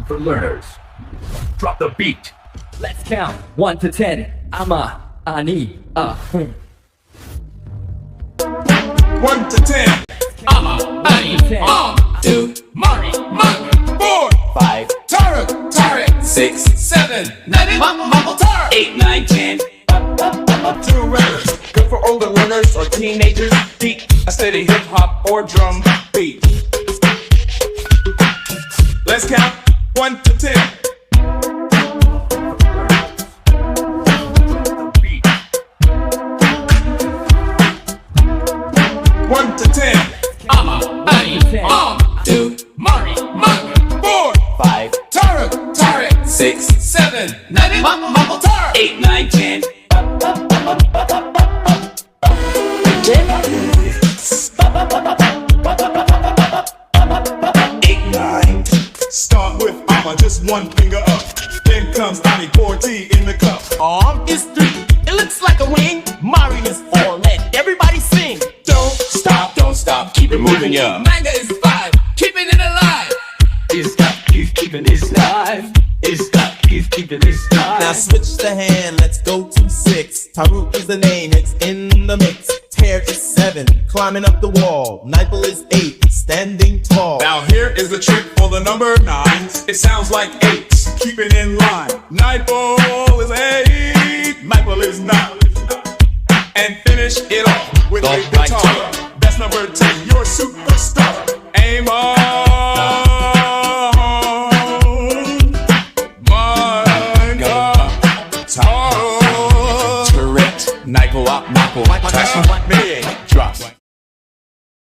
for learners. Drop the beat. Let's count 1 to 10. Ama, ani, 1 to 10. Ama, Ani, 2, Mari, 4, 5, Tarek, 6, 7, 9, Mumble, 8, 9, 10. 2 rappers. Good for older learners or teenagers. Deep, a steady hip hop or drum beat. Let's count 1 to 10. beat. 1 to 10. Ama, Ani, 2, Mari, 4, 5, Tarek, 6, 7, 9, Mumble, 8, 9, 10. Start with Ama, just 1 finger up. Then comes Ani, pour tea in the cup. Arm is 3, it looks like a wing. Mari is 4, let everybody sing. Don't stop, keep it moving, yeah. Manga is 5, keeping it alive. It's got keep keeping this live. It's got keep keeping this live. Now switch the hand, let's go to 6. Taruk is the name, it's in the mix. Tear is 7, climbing up the wall. Nipple is 8, standing tall. Now here is the trick for the number 9. It sounds like 8, keeping in line. Nightball is 8, Nightball is 9. And finish it off with a Go, guitar. That's number 10, you're super